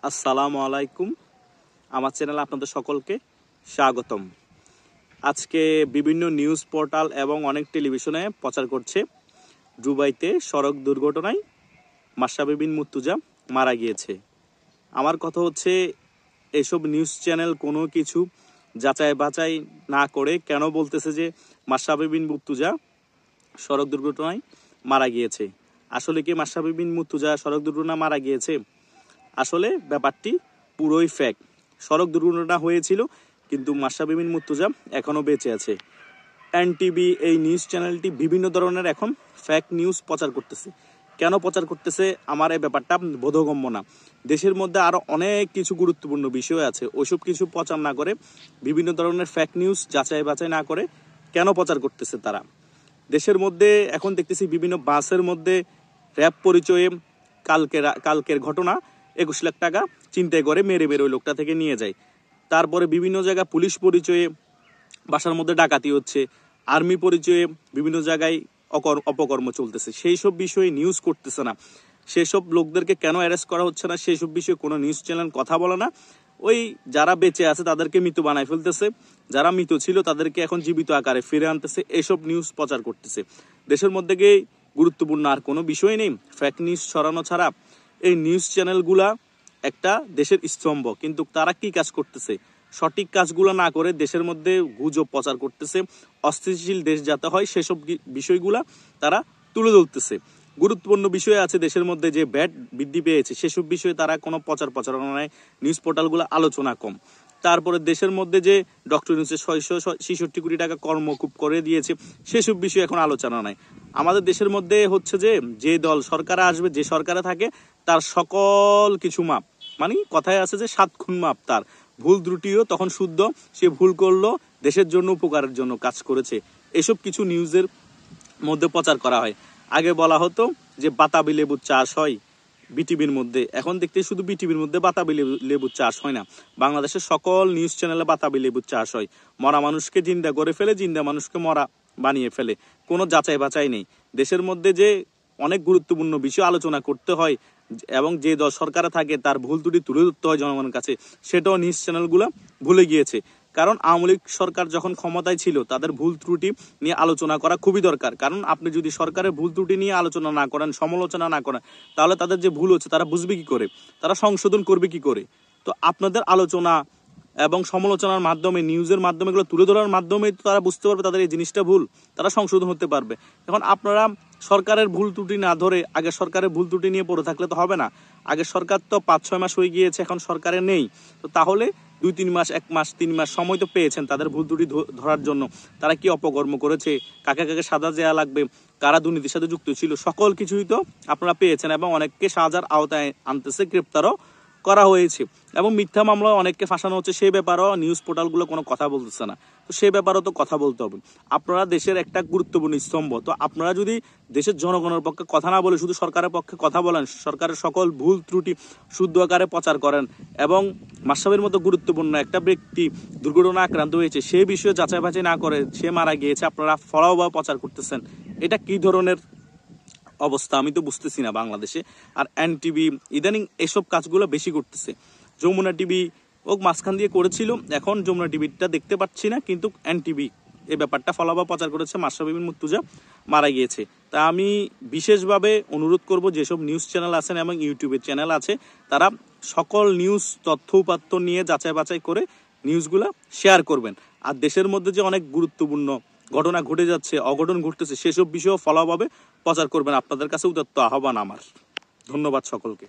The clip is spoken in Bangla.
আসসালামু আলাইকুম। আমার চ্যানেলে আপনাদের সকলকে স্বাগতম। আজকে বিভিন্ন নিউজ পোর্টাল এবং অনেক টেলিভিশনে প্রচার করছে দুবাইতে সড়ক দুর্ঘটনায় মাশরাফি বিন মুর্তজা মারা গিয়েছে। আমার কথা হচ্ছে, এসব নিউজ চ্যানেল কোনো কিছু যাচাই বাছাই না করে কেন বলতেছে যে মাশরাফি বিন মুর্তজা সড়ক দুর্ঘটনায় মারা গিয়েছে? আসলে কি মাশরাফি বিন মুর্তজা সড়ক দুর্ঘটনায় মারা গিয়েছে? আসলে ব্যাপারটি পুরোই ফেক। সড়ক দুর্ঘটনা হয়েছিল, কিন্তু মাশরাফি বিন মুর্তজা এখনো বেঁচে আছে। এনটিভি এই নিউজ চ্যানেলটি বিভিন্ন ধরনের এখন ফেক নিউজ প্রচার করতেছে। কেন প্রচার করতেছে আমার এই ব্যাপারটা বোধগম্য না। দেশের মধ্যে আরো অনেক কিছু গুরুত্বপূর্ণ বিষয় আছে, ওইসব কিছু প্রচার না করে বিভিন্ন ধরনের ফেক নিউজ যাচাই বাছাই না করে কেন প্রচার করতেছে তারা? দেশের মধ্যে এখন দেখতেছি বিভিন্ন বাসের মধ্যে র‍্যাব পরিচয়ে কালকের ঘটনা 21 লাখ টাকা চিন্তায় করে মেরে ওই লোকটা থেকে নিয়ে যায়। তারপরে বিভিন্ন জায়গায় পুলিশ পরিচয়ে বাসার মধ্যে ডাকাতি হচ্ছে, আর্মি পরিচয়ে বিভিন্ন জায়গায় অপকর্ম চলতেছে। সেই সব বিষয়ে নিউজ করতেছে না। সেসব লোকদেরকে কেন অ্যারেস্ট করা হচ্ছে না সেই সব বিষয়ে কোনো নিউজ চ্যানেল কথা বলে না। ওই যারা বেঁচে আছে তাদেরকে মৃত বানায় ফেলতেছে, যারা মৃত ছিল তাদেরকে এখন জীবিত আকারে ফিরে আনতেছে, এসব নিউজ প্রচার করতেছে। দেশের মধ্যে গিয়ে গুরুত্বপূর্ণ আর কোনো বিষয় নেই। ফেক নিউজ ছড়ানো ছাড়া এই নিউজ চ্যানেলগুলা একটা দেশের স্তম্ভ, কিন্তু তারা কি কাজ করতেছে? সঠিক কাজগুলো না করে দেশের মধ্যে গুজব প্রচার করতেছে। অস্থিতিশীল দেশ যাতে হয় সেসব বিষয়গুলা তারা তুলে ধরতেছে। গুরুত্বপূর্ণ বিষয় আছে দেশের মধ্যে যে ব্যাট বৃদ্ধি পেয়েছে সেসব বিষয়ে তারা কোনো প্রচারণায় নিউজ পোর্টালগুলো আলোচনা কম। তারপরে দেশের মধ্যে যে ডক্টর ইউনূসের 666 কোটি টাকা কর্মকূপ করে দিয়েছে সেসব বিষয়ে এখন আলোচনা নাই। আমাদের দেশের মধ্যে হচ্ছে যে দল সরকারে আসবে, যে সরকারে থাকে তার সকল কিছু মাপ, মানে কথায় আছে যে 7 খুন মাপ, তার ভুল ত্রুটিও তখন শুদ্ধ। সে ভুল করলো, দেশের জন্য উপকারের জন্য কাজ করেছে, এসব কিছু নিউজের মধ্যে প্রচার করা হয়। আগে বলা হতো যে বাতাবি লেবুর চাষ হয় বিটিভির মধ্যে, এখন দেখতে শুধু বিটিভির মধ্যে বাতাবি লেবুর চাষ হয় না, বাংলাদেশের সকল নিউজ চ্যানেলে বাতাবি লেবুর চাষ হয়। মরা মানুষকে জিন্দা করে ফেলে, জিন্দা মানুষকে মরা বানিয়ে ফেলে, কোনো যাচাই বাছাই নেই। দেশের মধ্যে যে অনেক গুরুত্বপূর্ণ বিষয় আলোচনা করতে হয় এবং যে দল সরকারে থাকে তার ভুল ত্রুটি তুলে ধরতে হয় জনগণের কাছে, সেটাও নিউজ চ্যানেলগুলো ভুলে গিয়েছে। কারণ আওয়ামী লীগ সরকার যখন ক্ষমতায় ছিল তাদের ভুল ত্রুটি নিয়ে আলোচনা করা খুবই দরকার। কারণ আপনি যদি সরকারের ভুল ত্রুটি নিয়ে আলোচনা না করেন, সমালোচনা না করেন, তাহলে তাদের যে ভুল হচ্ছে তারা বুঝবে কি করে, তারা সংশোধন করবে কি করে? তো আপনাদের আলোচনা এবং সমালোচনার মাধ্যমে, নিউজের মাধ্যমে, এগুলো তুলে ধরার মাধ্যমে তারা বুঝতে পারবে তাদের এই জিনিসটা ভুল, তারা সংশোধন হতে পারবে। এখন আপনারা সরকারের ভুল ত্রুটি না ধরে আগে সরকারের ভুল ত্রুটি নিয়ে পড়ে থাকলে তো হবে না। আগে সরকার তো 5-6 মাস হয়ে গিয়েছে, এখন সরকারে নেই, তো তাহলে 2-3 মাস, 1 মাস, 3 মাস সময় তো পেয়েছেন তাদের ভুল ত্রুটি ধরার জন্য। তারা কি অপকর্ম করেছে, কাকে কাকে সাজা দেওয়া লাগবে, কারা দুর্নীতির সাথে যুক্ত ছিল, সকল কিছুই তো আপনারা পেয়েছেন এবং অনেককে সাজার আওতায় আনতেছে, গ্রেপ্তারও করা হয়েছে এবং মিথ্যা মামলায় অনেককে ফাঁসানো হচ্ছে। সেই ব্যাপারেও নিউজ পোর্টালগুলো কোনো কথা বলতেছে না। তো সেই ব্যাপারেও তো কথা বলতে হবে। আপনারা দেশের একটা গুরুত্বপূর্ণ স্তম্ভ, তো আপনারা যদি দেশের জনগণের পক্ষে কথা না বলে শুধু সরকারের পক্ষে কথা বলেন, সরকারের সকল ভুল ত্রুটি শুদ্ধ আকারে প্রচার করেন এবং মাশরাফির মতো গুরুত্বপূর্ণ একটা ব্যক্তি দুর্ঘটনা আক্রান্ত হয়েছে সেই বিষয়ে যাচাই বাছাই না করে সে মারা গিয়েছে আপনারা ফলাও প্রচার করতেছেন, এটা কি ধরনের অবস্থা? আমি তো বুঝতেছি না বাংলাদেশে। আর এনটিভি ইদানিং এসব কাজগুলো বেশি করতেছে। যমুনা টিভি ও মাঝখান দিয়ে করেছিল, এখন যমুনা টিভিটা দেখতে পাচ্ছি না, কিন্তু এনটিভি এই ব্যাপারটা ফলাফল প্রচার করেছে মাশরাফি বিন মুর্তজা মারা গিয়েছে। তা আমি বিশেষভাবে অনুরোধ করব যেসব নিউজ চ্যানেল আছেন এবং ইউটিউবের চ্যানেল আছে তারা সকল নিউজ তথ্য উপাত্ত নিয়ে যাচাই বাছাই করে নিউজগুলো শেয়ার করবেন। আর দেশের মধ্যে যে অনেক গুরুত্বপূর্ণ ঘটনা ঘটে যাচ্ছে, অঘটন ঘটতেছে, সেসব বিষয়েও ফলাভাবে প্রচার করবেন। আপনাদের কাছে উদাত্ত আহ্বান আমার। ধন্যবাদ সকলকে।